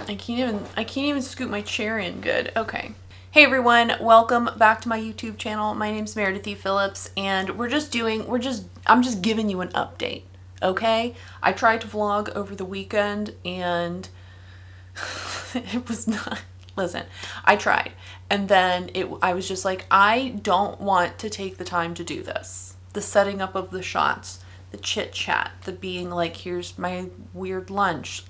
I can't even scoot my chair in good. Okay. Hey everyone, welcome back to my YouTube channel. My name's Meredith E. Phillips, and I'm just giving you an update, okay? I tried to vlog over the weekend and it was not, listen, I tried. And then I was just like, I don't want to take the time to do this. The setting up of the shots, the chit chat, the being like, here's my weird lunch.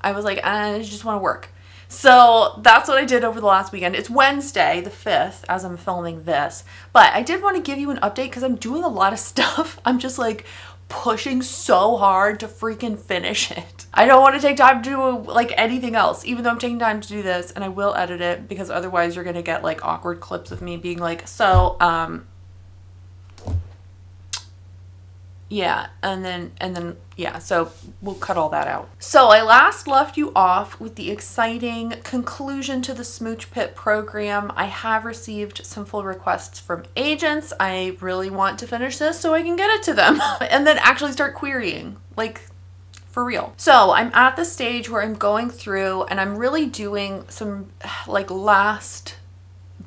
I was like, I just want to work. So that's what I did over the last weekend. It's Wednesday, the 5th, as I'm filming this. But I did want to give you an update because I'm doing a lot of stuff. I'm just like pushing so hard to freaking finish it. I don't want to take time to do like anything else, even though I'm taking time to do this, and I will edit it because otherwise you're going to get like awkward clips of me being like, so, yeah, and then yeah, so we'll cut all that out. So I last left you off with the exciting conclusion to the Smooch Pit program. I have received some full requests from agents. I really want to finish this so I can get it to them and then actually start querying, like for real. So I'm at the stage where I'm going through and I'm really doing some like last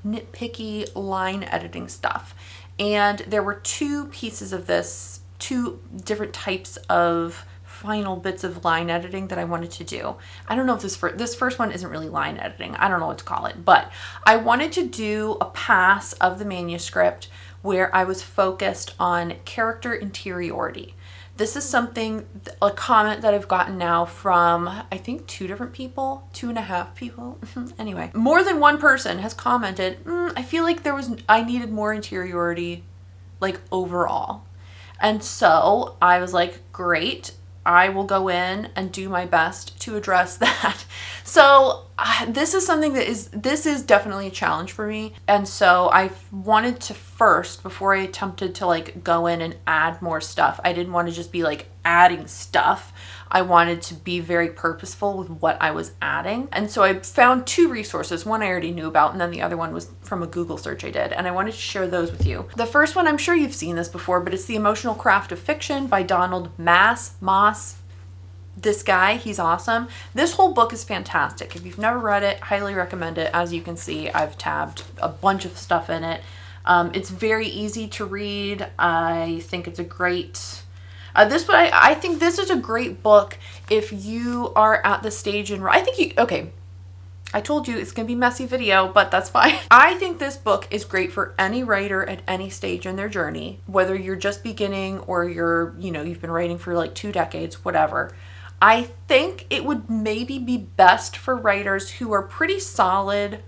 nitpicky line editing stuff. And there were two pieces of this, two different types of final bits of line editing that I wanted to do. I don't know if this first one isn't really line editing. I don't know what to call it, but I wanted to do a pass of the manuscript where I was focused on character interiority. This is something, a comment that I've gotten now from, I think 2.5 people. Anyway, more than one person has commented, I feel like I needed more interiority, like overall. And so I was like, great, I will go in and do my best to address that. So this is something this is definitely a challenge for me. And so I wanted to first, before I attempted to like go in and add more stuff, I didn't want to just be like adding stuff. I wanted to be very purposeful with what I was adding. And so I found two resources. One I already knew about, and then the other one was from a Google search I did. And I wanted to share those with you. The first one, I'm sure you've seen this before, but it's The Emotional Craft of Fiction by Donald Moss. This guy, he's awesome. This whole book is fantastic. If you've never read it, highly recommend it. As you can see, I've tabbed a bunch of stuff in it. It's very easy to read. I think it's a great... I think this is a great book if you are at the stage okay, I told you it's going to be messy video, but that's fine. I think this book is great for any writer at any stage in their journey, whether you're just beginning or you've been writing for like 2 decades, whatever. I think it would maybe be best for writers who are pretty solid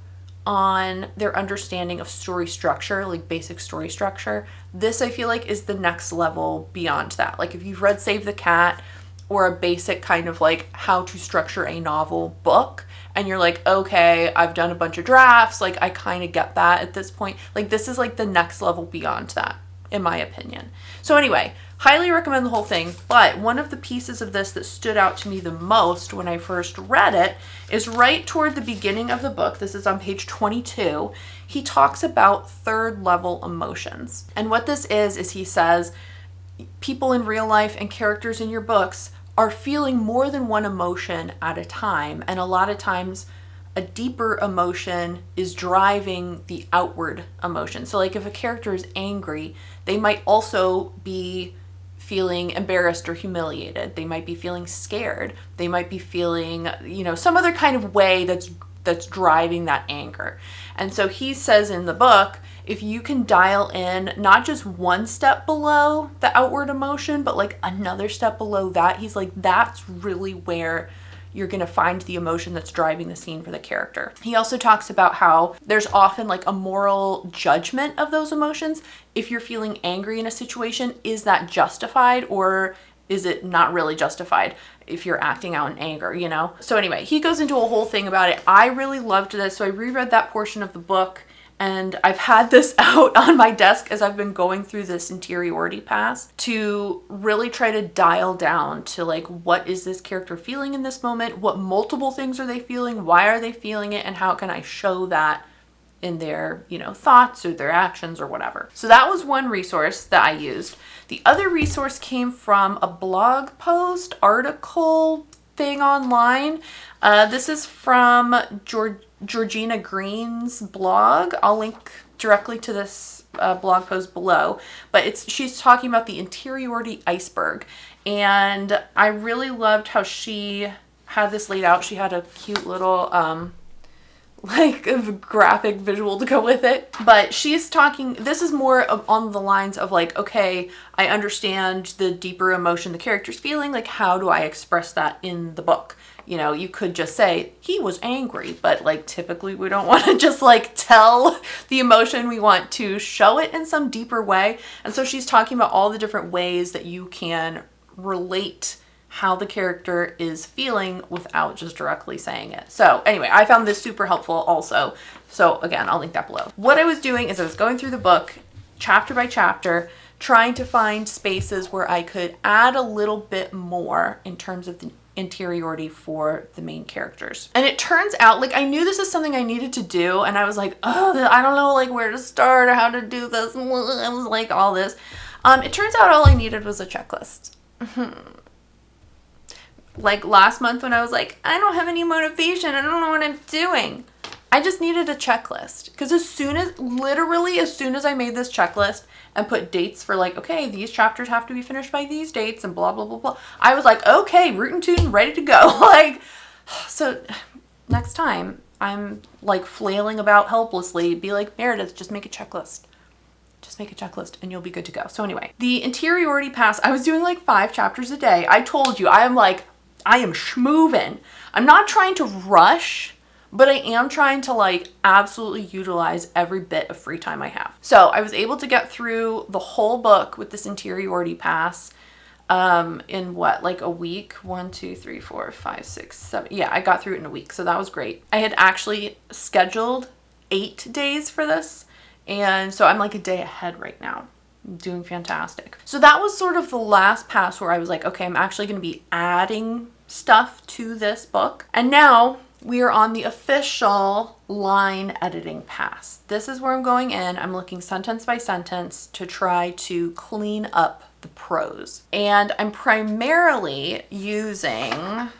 on their understanding of story structure, like basic story structure. This I feel like is the next level beyond that. Like if you've read Save the Cat or a basic kind of like how to structure a novel book and you're like, okay, I've done a bunch of drafts, like I kind of get that at this point. Like this is like the next level beyond that, in my opinion. So anyway, highly recommend the whole thing, but one of the pieces of this that stood out to me the most when I first read it is right toward the beginning of the book. This is on page 22. He talks about third level emotions. And what this is he says, people in real life and characters in your books are feeling more than one emotion at a time. And a lot of times a deeper emotion is driving the outward emotion. So like if a character is angry, they might also be feeling embarrassed or humiliated. They might be feeling scared. They might be feeling, some other kind of way that's driving that anger. And so he says in the book, if you can dial in not just one step below the outward emotion, but like another step below that, he's like, that's really where you're going to find the emotion that's driving the scene for the character. He also talks about how there's often like a moral judgment of those emotions. If you're feeling angry in a situation, is that justified or is it not really justified if you're acting out in anger, So anyway, he goes into a whole thing about it. I really loved this. So I reread that portion of the book. And I've had this out on my desk as I've been going through this interiority pass to really try to dial down to like, what is this character feeling in this moment? What multiple things are they feeling? Why are they feeling it? And how can I show that in their, thoughts or their actions or whatever. So that was one resource that I used. The other resource came from a blog post, article, thing online. This is from Georgina Green's blog. I'll link directly to this blog post below, but she's talking about the interiority iceberg, and I really loved how she had this laid out. She had a cute little like a graphic visual to go with it, but she's talking, this is more on the lines of like, okay, I understand the deeper emotion the character's feeling, like how do I express that in the book? You know, you could just say he was angry, but like typically we don't want to just like tell the emotion. We want to show it in some deeper way. And so she's talking about all the different ways that you can relate how the character is feeling without just directly saying it. So anyway, I found this super helpful also. So again, I'll link that below. What I was doing is I was going through the book chapter by chapter, trying to find spaces where I could add a little bit more in terms of the interiority for the main characters. And it turns out, like, I knew this is something I needed to do, and I was like, oh, I don't know like where to start or how to do this. I was like, all this. It turns out all I needed was a checklist. Like last month when I was like, I don't have any motivation, I don't know what I'm doing, I just needed a checklist. Because literally as soon as I made this checklist and put dates for like, okay, these chapters have to be finished by these dates and blah, blah, blah, blah, I was like, okay, rootin' tootin', ready to go. Like, so next time I'm like flailing about helplessly, be like, Meredith, just make a checklist. Just make a checklist and you'll be good to go. So anyway, the interiority pass, I was doing like 5 chapters a day. I told you, I am schmoovin'. I'm not trying to rush, but I am trying to like absolutely utilize every bit of free time I have. So I was able to get through the whole book with this interiority pass in what, like a week? 1, 2, 3, 4, 5, 6, 7. Yeah, I got through it in a week. So that was great. I had actually scheduled 8 days for this. And so I'm like a day ahead right now. I'm doing fantastic. So that was sort of the last pass where I was like, okay, I'm actually going to be adding stuff to this book. And now we are on the official line editing pass. This is where I'm going in. I'm looking sentence by sentence to try to clean up the prose. And I'm primarily using,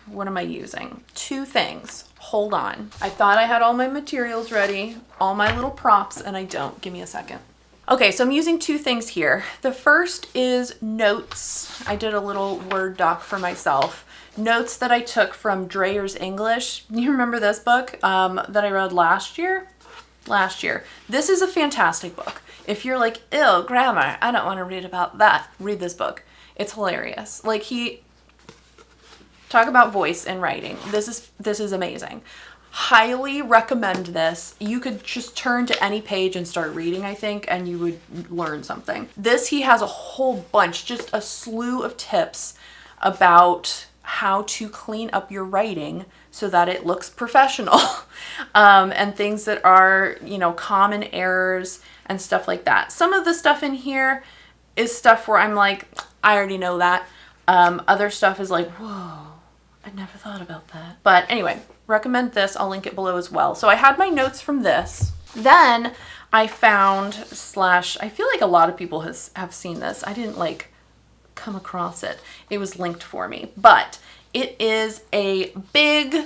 what am I using? 2 things. Hold on. I thought I had all my materials ready, all my little props, and I don't. Give me a second. Okay, so I'm using 2 things here. The first is notes. I did a little Word doc for myself. Notes that I took from Dreyer's English. You remember this book that I read last year? This is a fantastic book. If you're like, ew, grammar, I don't want to read about that, read this book. It's hilarious. Like talk about voice and writing. This is amazing. Highly recommend this. You could just turn to any page and start reading, I think, and you would learn something. He has a whole bunch, just a slew of tips about how to clean up your writing so that it looks professional and things that are, common errors and stuff like that. Some of the stuff in here is stuff where I'm like, I already know that. Other stuff is like, whoa, I never thought about that. But anyway, recommend this. I'll link it below as well. So I had my notes from this. Then I found I feel like a lot of people have seen this. I didn't come across it. It was linked for me, but it is a big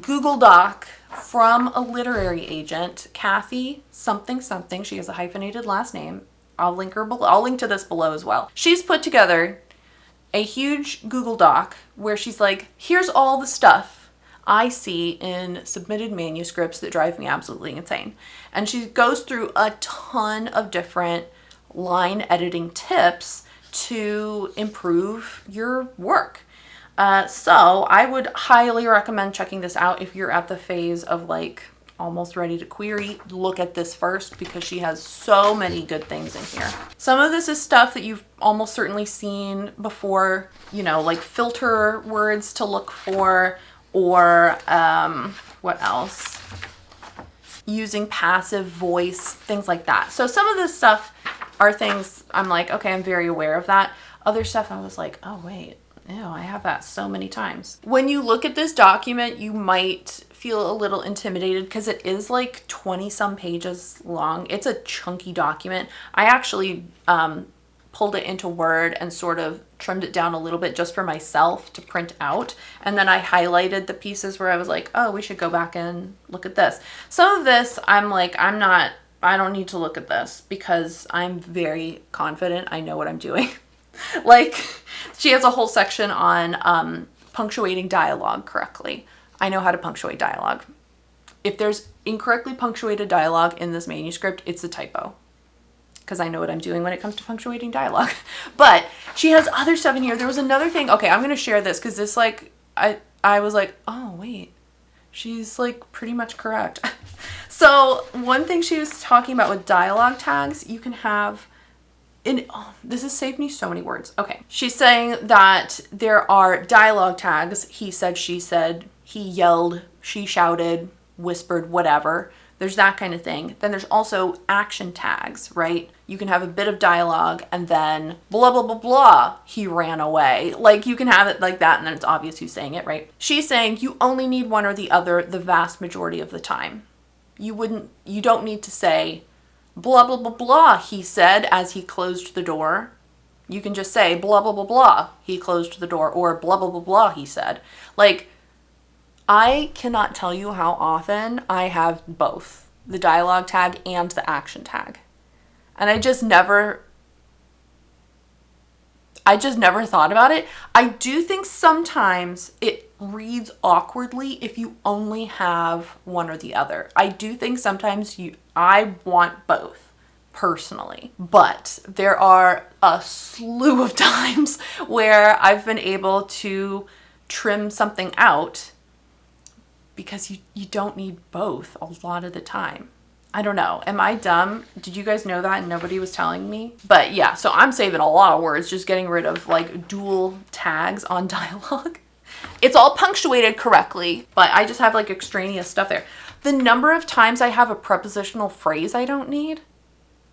Google Doc from a literary agent, Kathy something. She has a hyphenated last name. I'll link her below. I'll link to this below as well. She's put together a huge Google Doc where she's like, here's all the stuff I see in submitted manuscripts that drive me absolutely insane. And she goes through a ton of different line editing tips to improve your work. So I would highly recommend checking this out if you're at the phase of almost ready to query. Look at this first because she has so many good things in here. Some of this is stuff that you've almost certainly seen before, like filter words to look for, or what else? Using passive voice, things like that. So some of this stuff are things I'm like, okay, I'm very aware of that. Other stuff I was like, oh wait, ew, I have that so many times. When you look at this document, you might feel a little intimidated because it is 20 some pages long. It's a chunky document. I actually pulled it into Word and sort of trimmed it down a little bit just for myself to print out. And then I highlighted the pieces where I was like, oh, we should go back and look at this. Some of this, I'm like, I don't need to look at this because I'm very confident I know what I'm doing. Like, she has a whole section on punctuating dialogue correctly. I know how to punctuate dialogue. If there's incorrectly punctuated dialogue in this manuscript, it's a typo. Because I know what I'm doing when it comes to punctuating dialogue. But she has other stuff in here. There was another thing. Okay, I'm going to share this because this, like, I was like, oh, wait. She's, like, pretty much correct. So one thing she was talking about with dialogue tags, you can have... this has saved me so many words. Okay. She's saying that there are dialogue tags. He said, she said, he yelled, she shouted, whispered, whatever. There's that kind of thing. Then there's also action tags, right? You can have a bit of dialogue and then blah, blah, blah, blah, he ran away. Like, you can have it like that and then it's obvious who's saying it, right? She's saying you only need one or the other the vast majority of the time. You don't need to say blah, blah, blah, blah, he said as he closed the door. You can just say blah, blah, blah, blah, he closed the door, or blah, blah, blah, blah, he said. Like, I cannot tell you how often I have both the dialogue tag and the action tag. And I just never thought about it. I do think sometimes it reads awkwardly if you only have one or the other. I do think sometimes I want both personally, but there are a slew of times where I've been able to trim something out because you don't need both a lot of the time. I don't know. Am I dumb? Did you guys know that and nobody was telling me? But yeah, so I'm saving a lot of words, just getting rid of like dual tags on dialogue. It's all punctuated correctly, but I just have like extraneous stuff there. The number of times I have a prepositional phrase I don't need,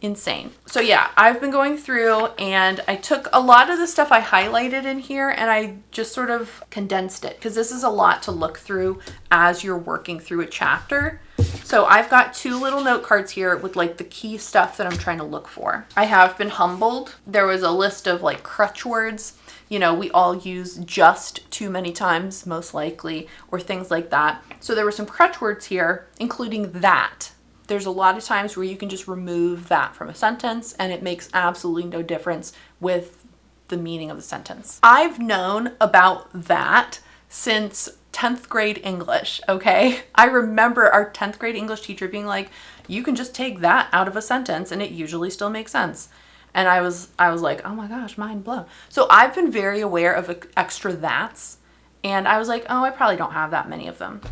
insane. So yeah, I've been going through and I took a lot of the stuff I highlighted in here and I just sort of condensed it because this is a lot to look through as you're working through a chapter. So I've got 2 little note cards here with like the key stuff that I'm trying to look for. I have been humbled. There was a list of like crutch words. You know, we all use just too many times, most likely, or things like that. So there were some crutch words here, including that. There's a lot of times where you can just remove that from a sentence and it makes absolutely no difference with the meaning of the sentence. I've known about that since 10th grade English, okay? I remember our 10th grade English teacher being like, you can just take that out of a sentence and it usually still makes sense. And I was like, oh my gosh, mind blown. So I've been very aware of extra that's, and I was like, oh, I probably don't have that many of them.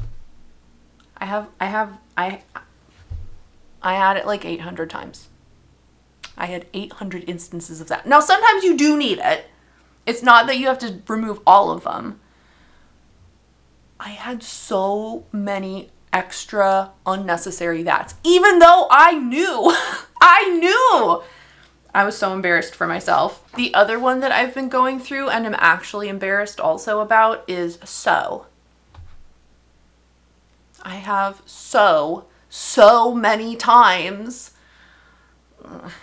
I had it like 800 times. I had 800 instances of that. Now, sometimes you do need it. It's not that you have to remove all of them. I had so many extra unnecessary that's, even though I knew, I was so embarrassed for myself. The other one that I've been going through and am actually embarrassed also about is so. I have so many times.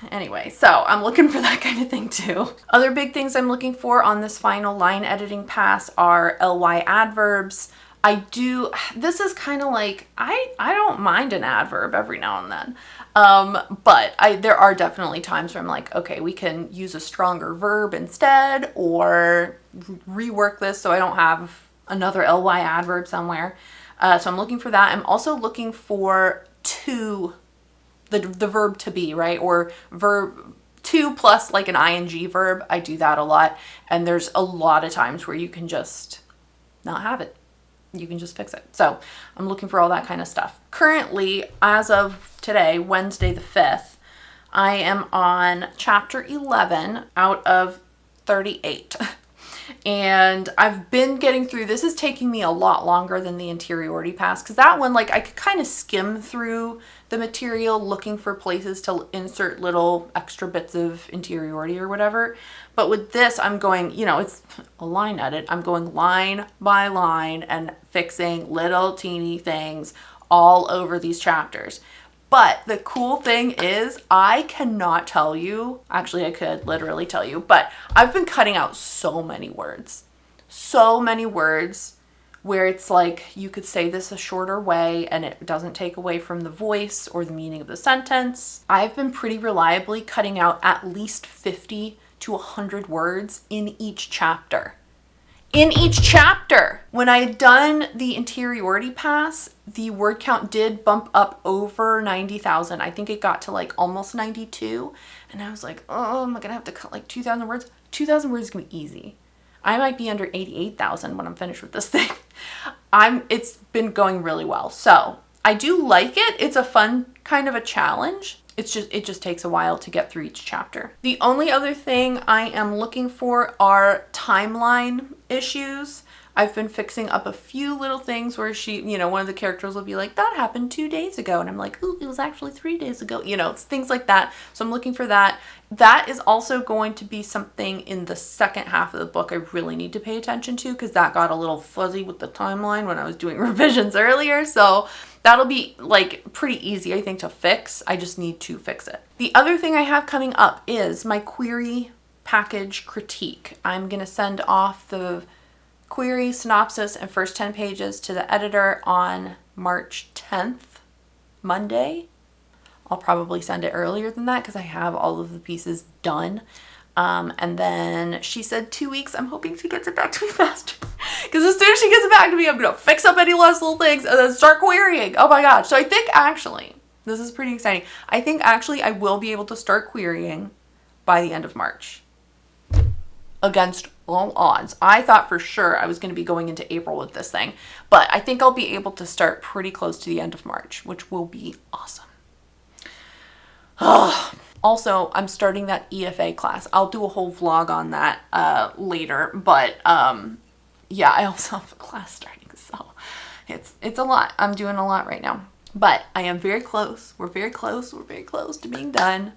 Anyway, so I'm looking for that kind of thing too. Other big things I'm looking for on this final line editing pass are ly adverbs. This is kind of like, I don't mind an adverb every now and then. But there are definitely times where I'm like, okay, we can use a stronger verb instead or rework this so I don't have another ly adverb somewhere. So I'm looking for that. I'm also looking for to, the verb to be, right? Or verb to plus like an ing verb. I do that a lot. And there's a lot of times where you can just not have it. You can just fix it. So I'm looking for all that kind of stuff. Currently, as of today, Wednesday the 5th, I am on chapter 11 out of 38. And I've been getting through, this is taking me a lot longer than the interiority pass, because that one, like, I could kind of skim through the material looking for places to insert little extra bits of interiority or whatever. But with this, I'm going, it's a line edit. I'm going line by line and fixing little teeny things all over these chapters. But the cool thing is I cannot tell you, actually I could literally tell you, but I've been cutting out so many words where it's like you could say this a shorter way and it doesn't take away from the voice or the meaning of the sentence. I've been pretty reliably cutting out at least 50 to 100 words in each chapter. In each chapter! When I had done the interiority pass, the word count did bump up over 90,000. I think it got to like almost 92. And I was like, oh, am I gonna have to cut like 2,000 words? 2,000 words is gonna be easy. I might be under 88,000 when I'm finished with this thing. It's been going really well. So I do like it. It's a fun kind of a challenge. It just takes a while to get through each chapter. The only other thing I am looking for are timeline issues. I've been fixing up a few little things where one of the characters will be like, that happened 2 days ago. And I'm like, ooh, it was actually 3 days ago. It's things like that. So I'm looking for that. That is also going to be something in the second half of the book I really need to pay attention to, because that got a little fuzzy with the timeline when I was doing revisions earlier. So that'll be like pretty easy, I think, to fix. I just need to fix it. The other thing I have coming up is my query package critique. I'm going to send off the query, synopsis, and first 10 pages to the editor on March 10th, Monday. I'll probably send it earlier than that because I have all of the pieces done. And then she said 2 weeks. I'm hoping she gets it back to me faster. Because as soon as she gets it back to me, I'm going to fix up any last little things and then start querying. Oh my gosh. So I think actually, this is pretty exciting. I think actually I will be able to start querying by the end of March. Against all odds. I thought for sure I was going to be going into April with this thing. But I think I'll be able to start pretty close to the end of March, which will be awesome. Also, I'm starting that EFA class. I'll do a whole vlog on that later, but yeah, I also have a class starting, so it's a lot. I'm doing a lot right now, but I am very close. We're very close to being done.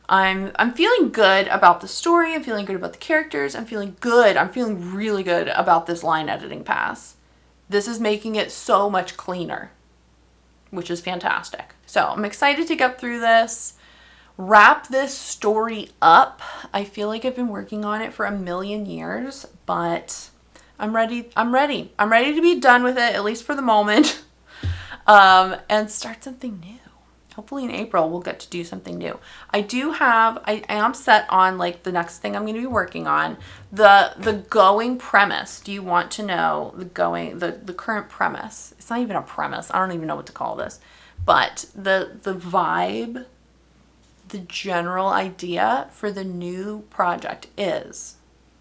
I'm feeling good about the story. I'm feeling good about the characters. I'm feeling really good about this line editing pass. This is making it so much cleaner, which is fantastic. So I'm excited to get through this. Wrap this story up. I feel like I've been working on it for a million years, but I'm ready. I'm ready to be done with it, at least for the moment, and start something new. Hopefully in April we'll get to do something new. I am set on like the next thing I'm going to be working on, the going premise. Do you want to know the current premise? It's not even a premise. I don't even know what to call this, but the vibe, the general idea for the new project is,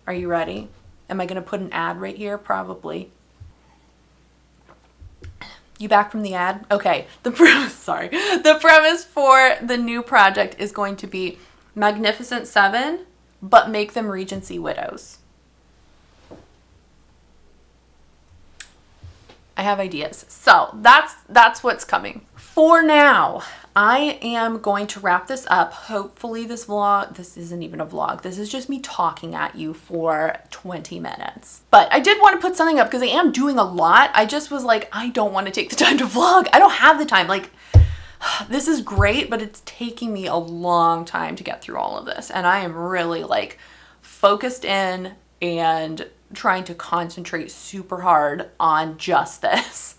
are you ready? Am I going to put an ad right here? Probably. You back from the ad? Okay. The premise for the new project is going to be Magnificent Seven, but make them Regency widows. I have ideas. So that's what's coming. For now, I am going to wrap this up. Hopefully this isn't even a vlog. This is just me talking at you for 20 minutes. But I did want to put something up because I am doing a lot. I just was like, I don't want to take the time to vlog. I don't have the time. Like, this is great, but it's taking me a long time to get through all of this. And I am really like focused in and trying to concentrate super hard on just this.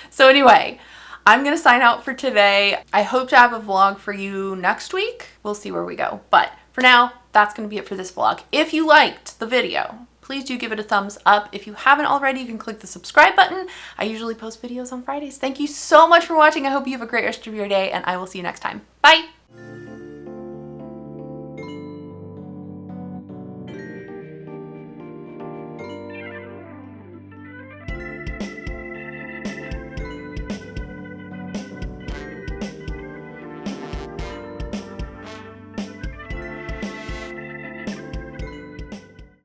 So anyway, I'm going to sign out for today. I hope to have a vlog for you next week. We'll see where we go. But for now, that's going to be it for this vlog. If you liked the video, please do give it a thumbs up. If you haven't already, you can click the subscribe button. I usually post videos on Fridays. Thank you so much for watching. I hope you have a great rest of your day, and I will see you next time. Bye!